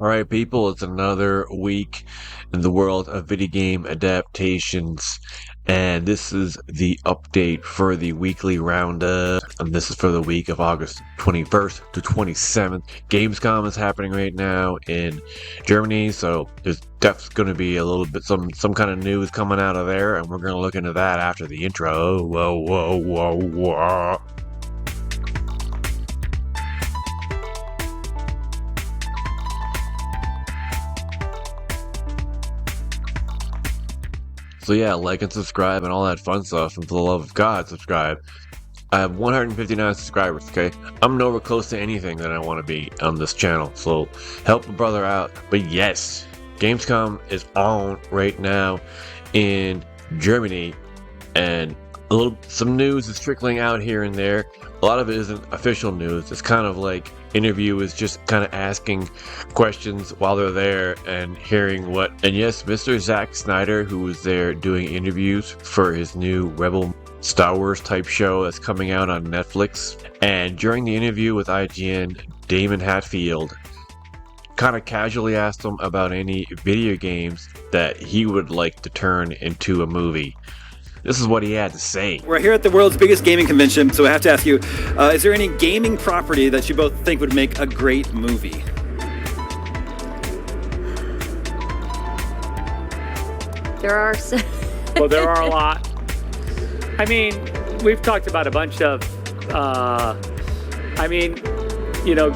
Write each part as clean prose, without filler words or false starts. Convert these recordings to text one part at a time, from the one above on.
Alright, people, it's another week in the world of video game adaptations, and this is the update for the weekly roundup, and this is for the week of August 21st to 27th. Gamescom is happening right now in Germany, so there's definitely going to be a little bit some kind of news coming out of there, and we're going to look into that after the intro. Whoa. So yeah, like and subscribe and all that fun stuff, and for the love of God, subscribe. I have 159 subscribers, okay? I'm nowhere close to anything that I want to be on this channel, so help a brother out. But yes, Gamescom is on right now in Germany, and some news is trickling out here and there. A lot of it isn't official news. It's kind of like interviewers just kind of asking questions while they're there and hearing what. And yes, Mr. Zack Snyder, who was there doing interviews for his new Rebel Star Wars type show that's coming out on Netflix. And during the interview with IGN, Damon Hatfield kind of casually asked him about any video games that he would like to turn into a movie. This is what he had to say. We're here at the world's biggest gaming convention, so I have to ask you, is there any gaming property that you both think would make a great movie? There are Well, there are a lot. I mean, we've talked about a bunch of,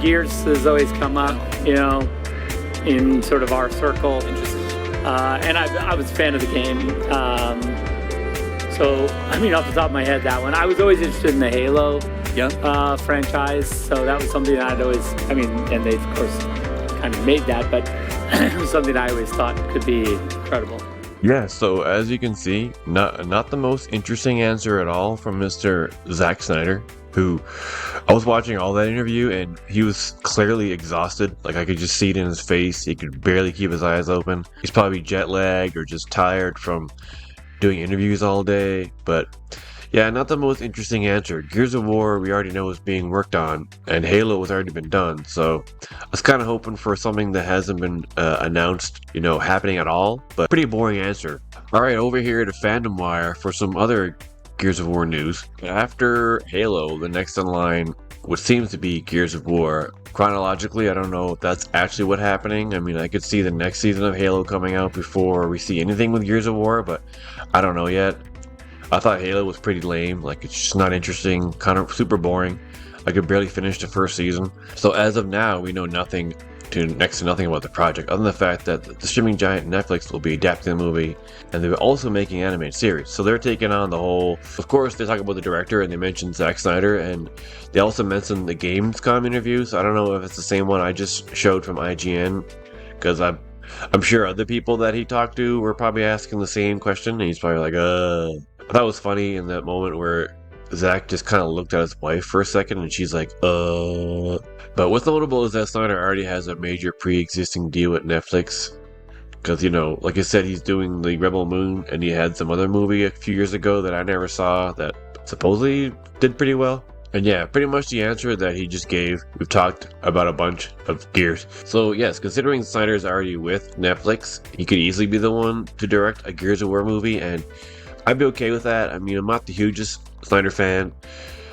Gears has always come up, in sort of our circle. Interesting. And I was a fan of the game. So, off the top of my head, that one. I was always interested in the Halo franchise, so that was something that I'd always, and they, of course, kind of made that, but it was something I always thought could be incredible. Yeah, so as you can see, not the most interesting answer at all from Mr. Zack Snyder, who I was watching all that interview, and he was clearly exhausted. Like, I could just see it in his face. He could barely keep his eyes open. He's probably jet lagged or just tired from doing interviews all day. But yeah, not the most interesting answer. Gears of War we already know is being worked on, and Halo has already been done, so I was kind of hoping for something that hasn't been announced, happening at all. But pretty boring answer. Alright, over here to Fandom Wire for some other Gears of War news. After Halo, the next in line, what seems to be Gears of War. Chronologically, I don't know if that's actually what's happening. I could see the next season of Halo coming out before we see anything with Gears of War, but I don't know yet. I thought Halo was pretty lame. Like, it's just not interesting, kind of super boring. I could barely finish the first season. So as of now, we know next to nothing about the project, other than the fact that the streaming giant Netflix will be adapting the movie, and they're also making an animated series. So they're taking on the whole. Of course, they talk about the director, and they mentioned Zack Snyder, and they also mentioned the Gamescom interview. So I don't know if it's the same one I just showed from IGN, because I'm sure other people that he talked to were probably asking the same question, and he's probably like, I thought it was funny in that moment where Zach just kind of looked at his wife for a second, and she's like, But what's notable is that Snyder already has a major pre-existing deal with Netflix. Because, like I said, he's doing the Rebel Moon, and he had some other movie a few years ago that I never saw that supposedly did pretty well. And yeah, pretty much the answer that he just gave. We've talked about a bunch of Gears. So yes, considering Snyder's already with Netflix, he could easily be the one to direct a Gears of War movie, and I'd be okay with that. I'm not the hugest Snyder fan.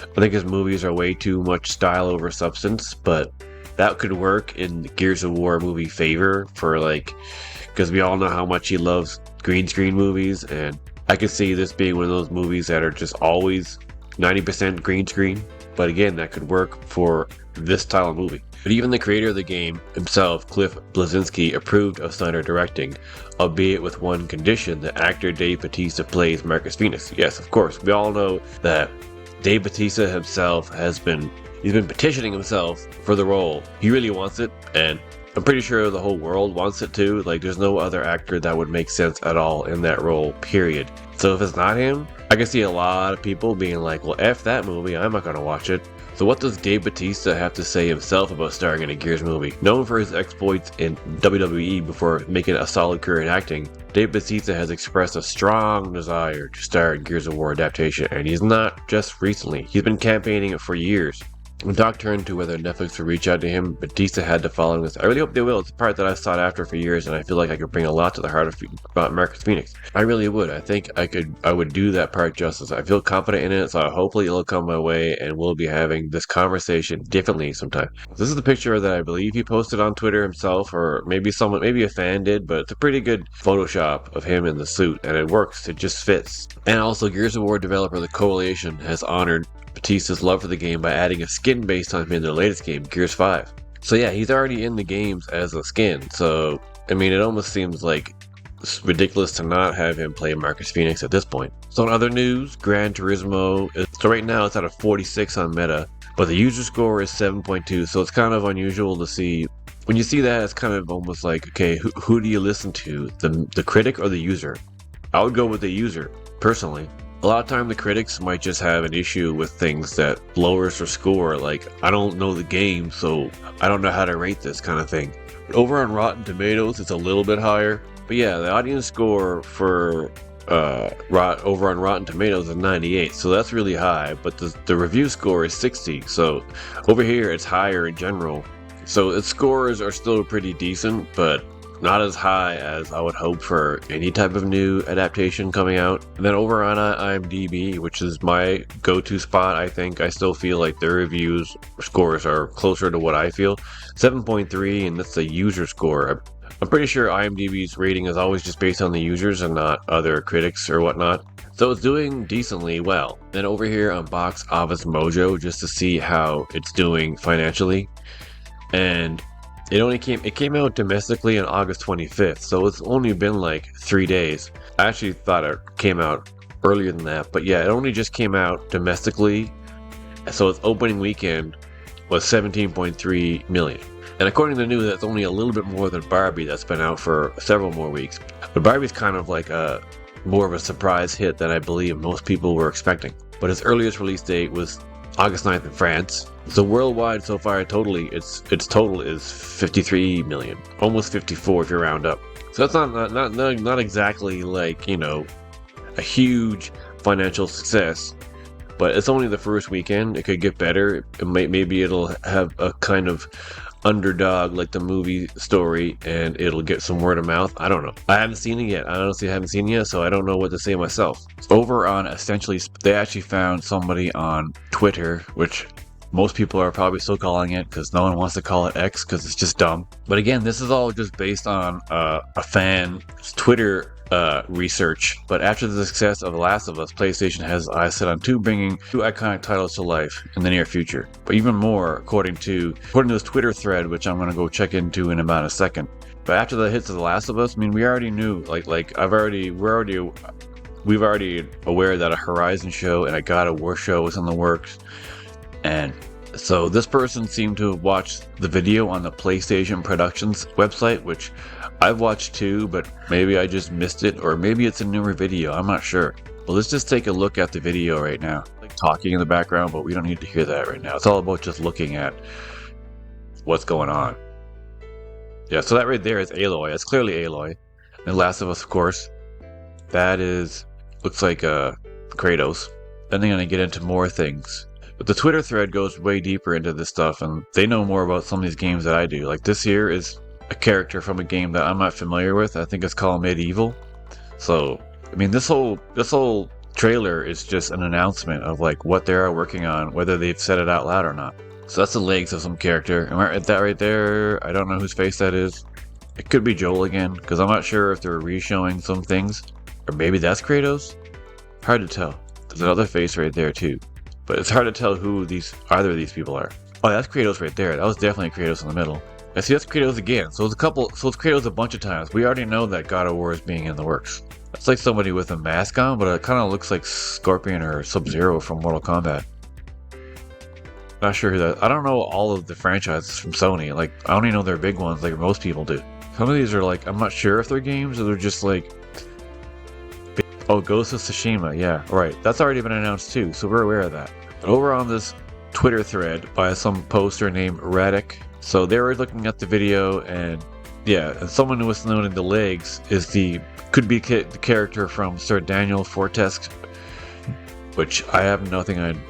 I think his movies are way too much style over substance, but that could work in the Gears of War movie favor because we all know how much he loves green screen movies, and I could see this being one of those movies that are just always 90% green screen. But again, that could work for this style of movie. But even the creator of the game himself, Cliff Bleszinski, approved of Snyder directing, albeit with one condition: that actor Dave Bautista plays Marcus Phoenix. Yes, of course, we all know that Dave Bautista himself he's been petitioning himself for the role. He really wants it, and I'm pretty sure the whole world wants it too. Like, there's no other actor that would make sense at all in that role, period. So if it's not him, I can see a lot of people being like, well, F that movie, I'm not gonna watch it. So what does Dave Bautista have to say himself about starring in a Gears movie? Known for his exploits in WWE before making a solid career in acting, Dave Bautista has expressed a strong desire to star in Gears of War adaptation, and he's not just recently. He's been campaigning it for years. When talk turned to whether Netflix would reach out to him, Batista had to follow this. I really hope they will. It's a part that I've sought after for years, and I feel like I could bring a lot to the heart of Marcus Phoenix. I really would. I think I would do that part justice. I feel confident in it, so hopefully it'll come my way, and we'll be having this conversation differently sometime. This is the picture that I believe he posted on Twitter himself, or maybe a fan did, but it's a pretty good Photoshop of him in the suit, and it works. It just fits. And also, Gears of War developer The Coalition has honored Batista's love for the game by adding a skin based on him in their latest game, Gears 5. So yeah, he's already in the games as a skin, so I mean, it almost seems like it's ridiculous to not have him play Marcus Phoenix at this point. So in other news, Gran Turismo, so right now it's at a 46 on Meta, but the user score is 7.2, so it's kind of unusual to see. When you see that, it's kind of almost like, okay, who do you listen to, the critic or the user? I would go with the user, personally. A lot of time the critics might just have an issue with things that lowers their score, like, I don't know the game, so I don't know how to rate this kind of thing. But over on Rotten Tomatoes, it's a little bit higher. But yeah, the audience score for over on Rotten Tomatoes is 98, so that's really high, but the review score is 60, so over here it's higher in general. So its scores are still pretty decent, but not as high as I would hope for any type of new adaptation coming out. And then over on IMDb, which is my go-to spot, I think I still feel like their reviews scores are closer to what I feel. 7.3, and that's the user score. I'm pretty sure IMDb's rating is always just based on the users and not other critics or whatnot. So it's doing decently well. Then over here on Box Office Mojo, just to see how it's doing financially. And it came out domestically on August 25th, so it's only been like 3 days. I actually thought it came out earlier than that, but yeah, it only just came out domestically, so its opening weekend was 17.3 million. And according to the news, that's only a little bit more than Barbie, that's been out for several more weeks. But Barbie's kind of like more of a surprise hit than I believe most people were expecting. But its earliest release date was August 9th in France. So worldwide so far, its total is 53 million, almost 54 if you round up. So that's not exactly like, you know, a huge financial success, but it's only the first weekend. It could get better. Maybe it'll have a kind of underdog like the movie story, and it'll get some word of mouth. I don't know. I haven't seen it yet. I honestly haven't seen it yet, so I don't know what to say myself. Over on Essentially, they actually found somebody on Twitter, which most people are probably still calling it because no one wants to call it X because it's just dumb. But again, this is all just based on a fan's Twitter research. But after the success of The Last of Us, PlayStation has eyes set on bringing two iconic titles to life in the near future. But even more, according to this Twitter thread, which I'm going to go check into in about a second. But after the hits of The Last of Us, I mean, we already knew, we've already aware that a Horizon show and a God of War show was in the works. And so this person seemed to have watched the video on the PlayStation Productions website, which I've watched too, but maybe I just missed it, or maybe it's a newer video, I'm not sure. Well, let's just take a look at the video right now. Like talking in the background, but we don't need to hear that right now. It's all about just looking at what's going on. Yeah, so that right there is Aloy. That's clearly Aloy. And Last of Us, of course. That looks like Kratos. Then they're going to get into more things. But the Twitter thread goes way deeper into this stuff, and they know more about some of these games that I do. Like this here is a character from a game that I'm not familiar with. I think it's called Medieval. So, I mean, this whole trailer is just an announcement of like what they are working on, whether they've said it out loud or not. So that's the legs of some character. And that right there, I don't know whose face that is. It could be Joel again, because I'm not sure if they're re-showing some things. Or maybe that's Kratos? Hard to tell. There's another face right there too. But it's hard to tell who either of these people are. Oh, that's Kratos right there. That was definitely Kratos in the middle. I see that's Kratos again. So it's Kratos a bunch of times. We already know that God of War is being in the works. It's like somebody with a mask on, but it kind of looks like Scorpion or Sub-Zero from Mortal Kombat. Not sure who that. I don't know all of the franchises from Sony. Like, I only know their big ones like most people do. Some of these are like, I'm not sure if they're games or they're just like... Oh, Ghost of Tsushima, yeah, right. That's already been announced too, so we're aware of that. But over on this Twitter thread by some poster named Radic, so they were looking at the video, and yeah, and someone who was noting the legs could be the character from Sir Daniel Fortesque, which I have nothing on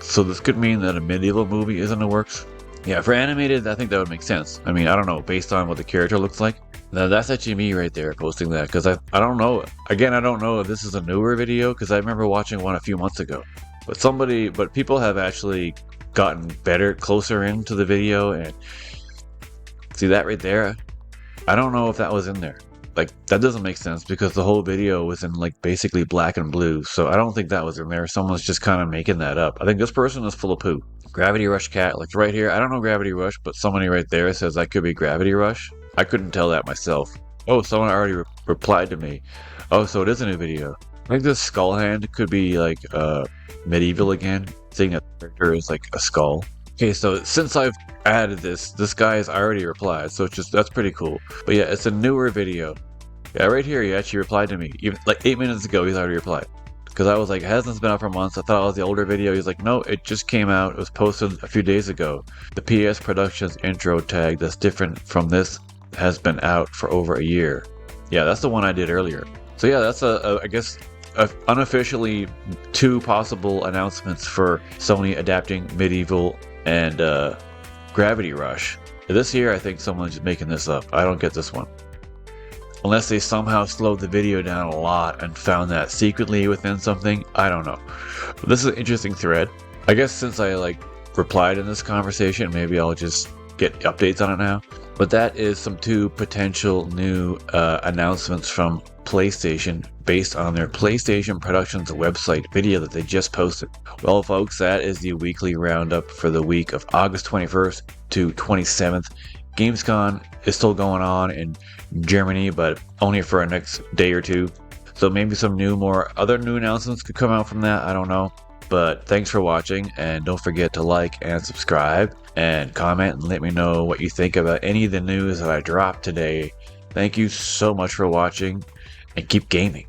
So this could mean that a medieval movie is in the works. Yeah, for animated, I think that would make sense. I mean, I don't know, based on what the character looks like. Now, that's actually me right there posting that, because I don't know. Again, I don't know if this is a newer video, because I remember watching one a few months ago. But people have actually gotten better, closer into the video, and see that right there? I don't know if that was in there. Like, that doesn't make sense, because the whole video was in, like, basically black and blue, so I don't think that was in there. Someone's just kind of making that up. I think this person is full of poo. Gravity Rush Cat, like right here, I don't know Gravity Rush, but somebody right there says that could be Gravity Rush. I couldn't tell that myself. Oh, someone already replied to me. Oh, so it is a new video. I think this skull hand could be like medieval again, seeing that the character is like a skull. Okay, so since I've added this guy has already replied, so that's pretty cool. But yeah, it's a newer video. Yeah, right here he actually replied to me. Even like 8 minutes ago, he's already replied. Because I was like, it hasn't been out for months. I thought it was the older video. He's like, no, it just came out. It was posted a few days ago. The PS Productions intro tag that's different from this has been out for over a year. Yeah, that's the one I did earlier. So yeah, that's I guess unofficially 2 possible announcements for Sony adapting Medieval and Gravity Rush. This year, I think someone's making this up. I don't get this one. Unless they somehow slowed the video down a lot and found that secretly within something, I don't know. But this is an interesting thread. I guess since I replied in this conversation, maybe I'll just get updates on it now. But that is some 2 potential new announcements from PlayStation based on their PlayStation Productions website video that they just posted. Well, folks, that is the weekly roundup for the week of August 21st to 27th. Gamescom is still going on in Germany, but only for a next day or 2. So maybe some other new announcements could come out from that. I don't know. But thanks for watching, and don't forget to like and subscribe and comment and let me know what you think about any of the news that I dropped today. Thank you so much for watching, and keep gaming.